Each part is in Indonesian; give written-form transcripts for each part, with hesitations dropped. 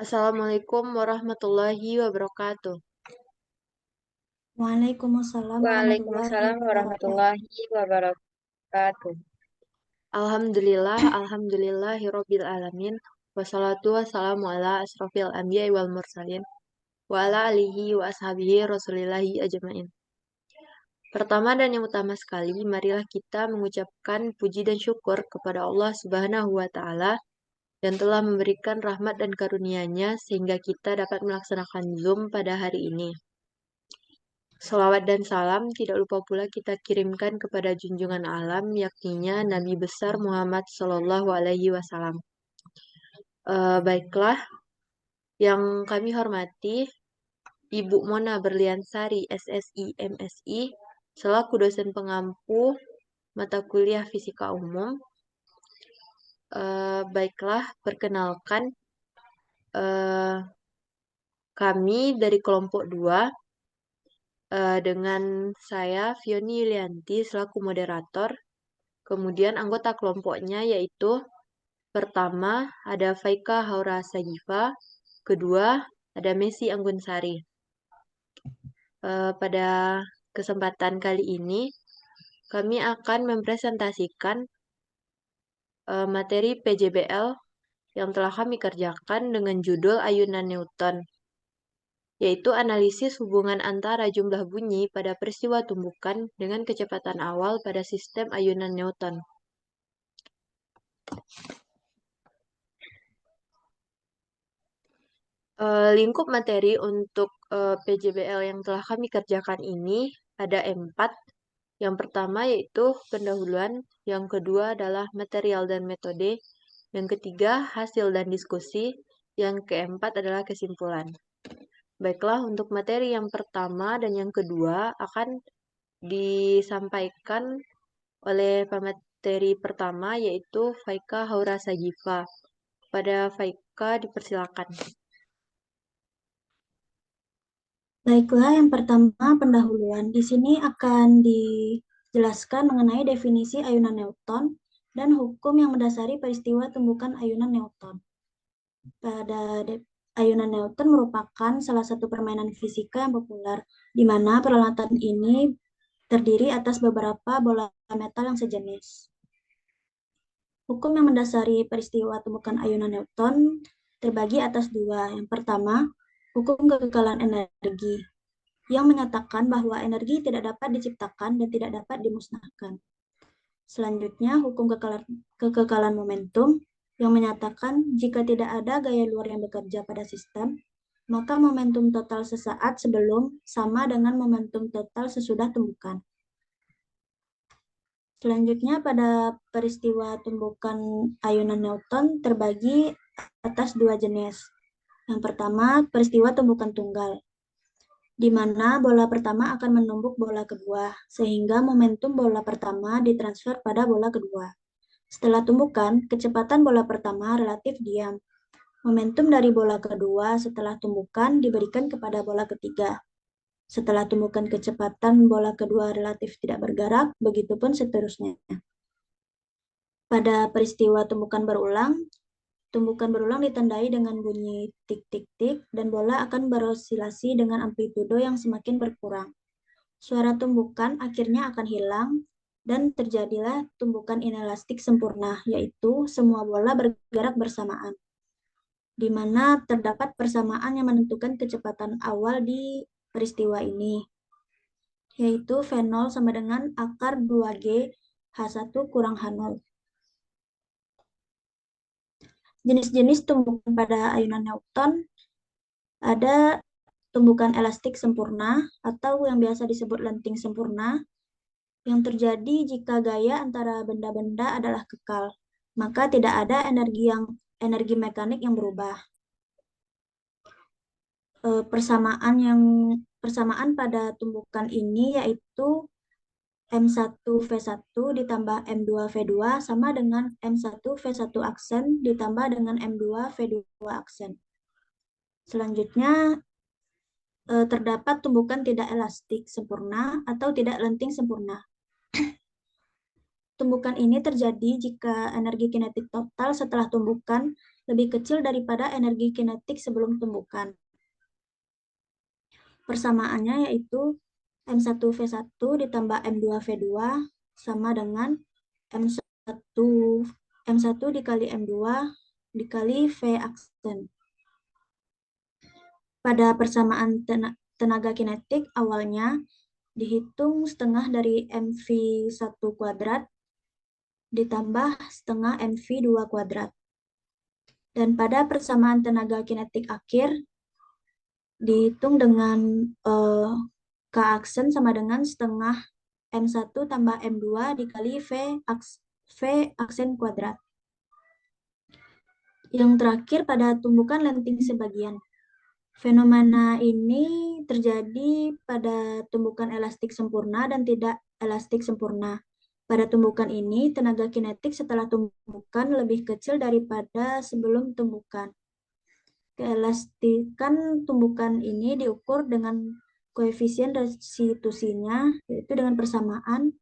Assalamualaikum warahmatullahi wabarakatuh. Waalaikumsalam warahmatullahi Waalaikumsalam wabarakatuh. warahmatullahi wabarakatuh. Alhamdulillah, alhamdulillahirabbil alamin. Wassalatu wassalamu ala asrofil anbiya'i wal mursalin wa ala alihi wa ashabihi rasulillahi ajmain. Pertama dan yang utama sekali, marilah kita mengucapkan puji dan syukur kepada Allah Subhanahu wa taala yang telah memberikan rahmat dan karunia-Nya sehingga kita dapat melaksanakan Zoom pada hari ini. Salawat dan salam tidak lupa pula kita kirimkan kepada junjungan alam, yakninya Nabi besar Muhammad Shallallahu Alaihi Wasallam. Baiklah, yang kami hormati Ibu Mona Berliansari, SSI, MSI, selaku dosen pengampu mata kuliah Fisika Umum. Baiklah, perkenalkan eh, kami dari kelompok 2 dengan saya Fioni Yulianti selaku moderator. Kemudian anggota kelompoknya yaitu pertama ada Faika Haura Sagiva, kedua ada Messi Anggunsari. Pada kesempatan kali ini kami akan mempresentasikan materi PJBL yang telah kami kerjakan dengan judul Ayunan Newton, yaitu analisis hubungan antara jumlah bunyi pada peristiwa tumbukan dengan kecepatan awal pada sistem ayunan Newton. Lingkup materi untuk PJBL yang telah kami kerjakan ini ada 4. Yang pertama yaitu pendahuluan, yang kedua adalah material dan metode, yang ketiga hasil dan diskusi, yang keempat adalah kesimpulan. Baiklah, untuk materi yang pertama dan yang kedua akan disampaikan oleh pemateri pertama yaitu Faika Haura Sagiva. Pada Faika dipersilakan. Baiklah, yang pertama pendahuluan. Di sini akan dijelaskan mengenai definisi ayunan Newton dan hukum yang mendasari peristiwa tumbukan ayunan Newton. Ayunan Newton merupakan salah satu permainan fisika yang populer, di mana peralatan ini terdiri atas beberapa bola metal yang sejenis. Hukum yang mendasari peristiwa tumbukan ayunan Newton terbagi atas dua. Yang pertama, hukum kekekalan energi, yang menyatakan bahwa energi tidak dapat diciptakan dan tidak dapat dimusnahkan. Selanjutnya, hukum kekekalan momentum, yang menyatakan jika tidak ada gaya luar yang bekerja pada sistem, maka momentum total sesaat sebelum sama dengan momentum total sesudah tumbukan. Selanjutnya, pada peristiwa tumbukan ayunan Newton terbagi atas dua jenis. Yang pertama, peristiwa tumbukan tunggal, di mana bola pertama akan menumbuk bola kedua, sehingga momentum bola pertama ditransfer pada bola kedua. Setelah tumbukan, kecepatan bola pertama relatif diam. Momentum dari bola kedua setelah tumbukan diberikan kepada bola ketiga. Setelah tumbukan kecepatan bola kedua relatif tidak bergerak, begitupun seterusnya. Pada peristiwa tumbukan berulang ditandai dengan bunyi tik-tik-tik dan bola akan berosilasi dengan amplitudo yang semakin berkurang. Suara tumbukan akhirnya akan hilang dan terjadilah tumbukan inelastik sempurna, yaitu semua bola bergerak bersamaan, di mana terdapat persamaan yang menentukan kecepatan awal di peristiwa ini, yaitu V0 sama dengan akar 2G H1 kurang H0. Jenis-jenis tumbukan pada ayunan Newton ada tumbukan elastik sempurna atau yang biasa disebut lenting sempurna, yang terjadi jika gaya antara benda-benda adalah kekal, maka tidak ada energi mekanik yang berubah. Persamaan pada tumbukan ini yaitu M1V1 ditambah M2V2 sama dengan M1V1 aksen ditambah dengan M2V2 aksen. Selanjutnya, terdapat tumbukan tidak elastik sempurna atau tidak lenting sempurna. Tumbukan ini terjadi jika energi kinetik total setelah tumbukan lebih kecil daripada energi kinetik sebelum tumbukan. Persamaannya yaitu M1V1 ditambah M2V2 sama dengan M1, M1 dikali M2 dikali V aksen. Pada persamaan tenaga kinetik awalnya dihitung setengah dari mv1 kuadrat ditambah setengah mv2 kuadrat. Dan pada persamaan tenaga kinetik akhir dihitung dengan K aksen sama dengan setengah M1 tambah M2 dikali V aksen kuadrat. Yang terakhir pada tumbukan lenting sebagian. Fenomena ini terjadi pada tumbukan elastik sempurna dan tidak elastik sempurna. Pada tumbukan ini, tenaga kinetik setelah tumbukan lebih kecil daripada sebelum tumbukan. Keelastikan tumbukan ini diukur dengan koefisien restitusinya, yaitu dengan persamaan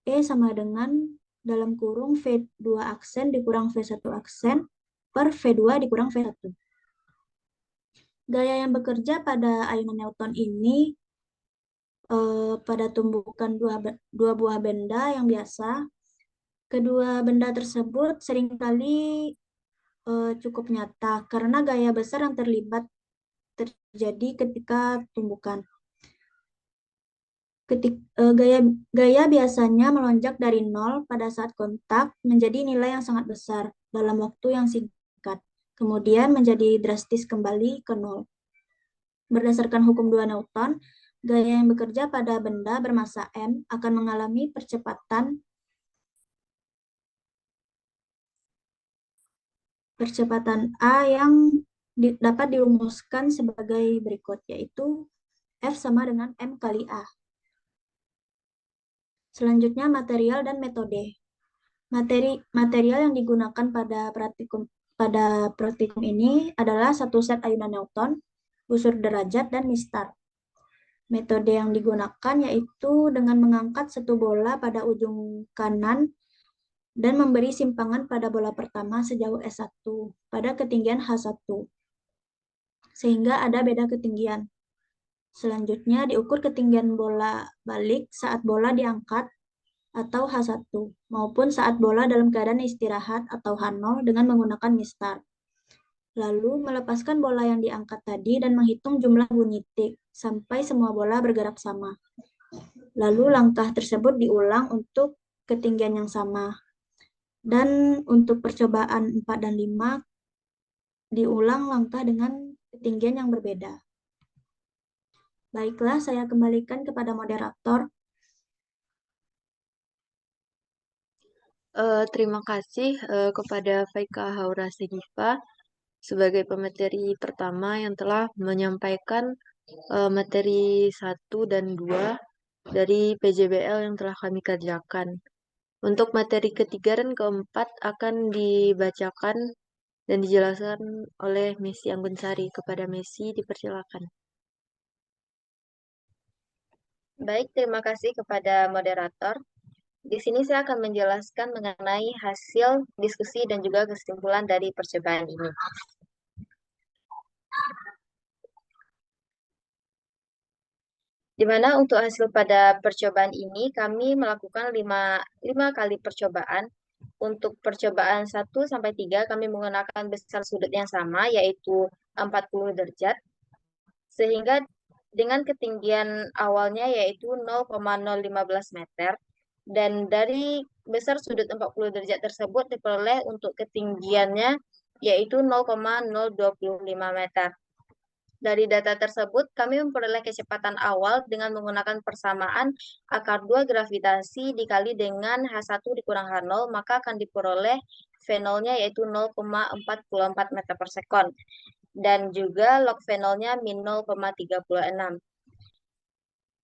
E sama dengan dalam kurung V2 aksen dikurang V1 aksen per V2 dikurang V1. Gaya yang bekerja pada ayunan Newton ini pada tumbukan dua buah benda yang biasa. Kedua benda tersebut seringkali cukup nyata karena gaya besar yang terjadi ketika tumbukan. Gaya biasanya melonjak dari nol pada saat kontak menjadi nilai yang sangat besar dalam waktu yang singkat, kemudian menjadi drastis kembali ke nol. Berdasarkan hukum 2 Newton, gaya yang bekerja pada benda bermassa M akan mengalami percepatan A yang dapat dirumuskan sebagai berikut, yaitu F sama dengan M kali A. Selanjutnya, material dan metode. Material yang digunakan pada praktikum ini adalah satu set ayunan Newton, busur derajat, dan mistar. Metode yang digunakan yaitu dengan mengangkat satu bola pada ujung kanan dan memberi simpangan pada bola pertama sejauh S1 pada ketinggian H1, sehingga ada beda ketinggian. Selanjutnya diukur ketinggian bola balik saat bola diangkat atau H1, maupun saat bola dalam keadaan istirahat atau H0 dengan menggunakan mistar. Lalu melepaskan bola yang diangkat tadi dan menghitung jumlah bunyi tik sampai semua bola bergerak sama. Lalu langkah tersebut diulang untuk ketinggian yang sama. Dan untuk percobaan 4 dan 5 diulang langkah dengan ketinggian yang berbeda. Baiklah, saya kembalikan kepada moderator. Terima kasih kepada Faika Haura Segifa sebagai pemateri pertama yang telah menyampaikan materi 1 dan 2 dari PJBL yang telah kami kerjakan. Untuk materi ketiga dan keempat akan dibacakan dan dijelaskan oleh Messi Anggunsari. Kepada Messi, dipersilakan. Baik, terima kasih kepada moderator. Di sini saya akan menjelaskan mengenai hasil diskusi dan juga kesimpulan dari percobaan ini. Di mana untuk hasil pada percobaan ini kami melakukan 5 kali percobaan. Untuk percobaan 1 sampai 3 kami menggunakan besar sudut yang sama yaitu 40 derajat. Sehingga dengan ketinggian awalnya yaitu 0,015 meter dan dari besar sudut 40 derajat tersebut diperoleh untuk ketinggiannya yaitu 0,025 meter. Dari data tersebut, kami memperoleh kecepatan awal dengan menggunakan persamaan akar 2 gravitasi dikali dengan H1 dikurang H0, maka akan diperoleh V0-nya yaitu 0,44 meter per sekon. Dan juga log V0-nya min 0,36.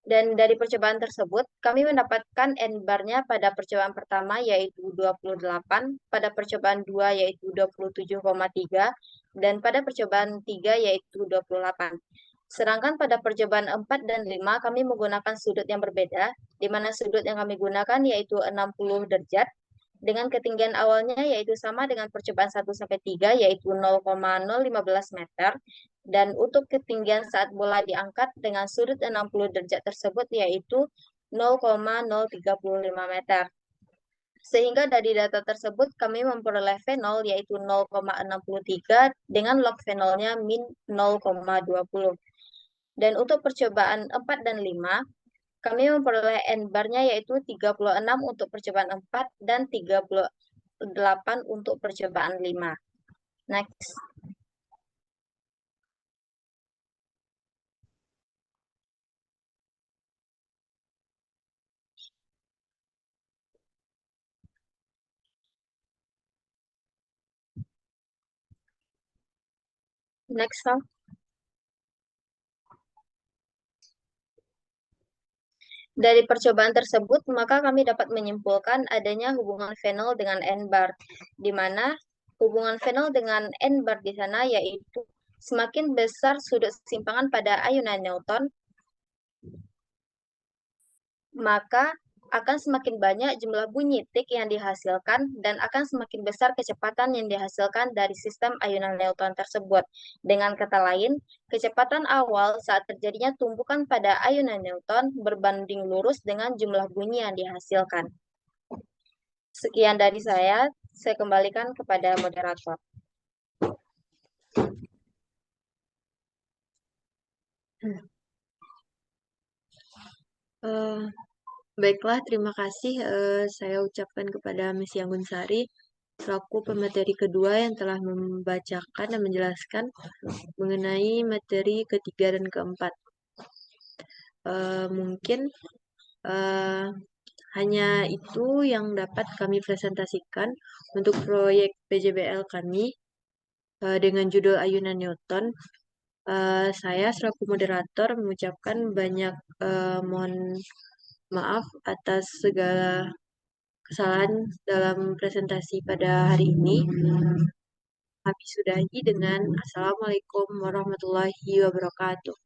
Dan dari percobaan tersebut, kami mendapatkan N-bar-nya pada percobaan pertama yaitu 28, pada percobaan 2 yaitu 27,3, dan pada percobaan 3 yaitu 28. Sedangkan pada percobaan 4 dan 5 kami menggunakan sudut yang berbeda, di mana sudut yang kami gunakan yaitu 60 derajat, dengan ketinggian awalnya yaitu sama dengan percobaan 1 sampai 3 yaitu 0,015 meter dan untuk ketinggian saat bola diangkat dengan sudut 60 derajat tersebut yaitu 0,035 meter. Sehingga dari data tersebut kami memperoleh fenol yaitu 0,63 dengan log fenolnya min 0,20. Dan untuk percobaan 4 dan 5, kami memperoleh N-barnya yaitu 36 untuk percobaan 4 dan 38 untuk percobaan 5. Next. Next, Tom. Dari percobaan tersebut, maka kami dapat menyimpulkan adanya hubungan fenol dengan N-bar, di mana hubungan fenol dengan N-bar di sana yaitu semakin besar sudut simpangan pada ayunan Newton, maka akan semakin banyak jumlah bunyi tik yang dihasilkan dan akan semakin besar kecepatan yang dihasilkan dari sistem ayunan Newton tersebut. Dengan kata lain, kecepatan awal saat terjadinya tumbukan pada ayunan Newton berbanding lurus dengan jumlah bunyi yang dihasilkan. Sekian dari saya kembalikan kepada moderator. Baiklah, terima kasih saya ucapkan kepada Miss Yanggunsari selaku pemateri kedua yang telah membacakan dan menjelaskan mengenai materi ketiga dan keempat. Mungkin hanya itu yang dapat kami presentasikan untuk proyek PJBL kami dengan judul Ayunan Newton. Saya selaku moderator mengucapkan banyak mohon maaf atas segala kesalahan dalam presentasi pada hari ini. Kami sudahi dengan Assalamualaikum warahmatullahi wabarakatuh.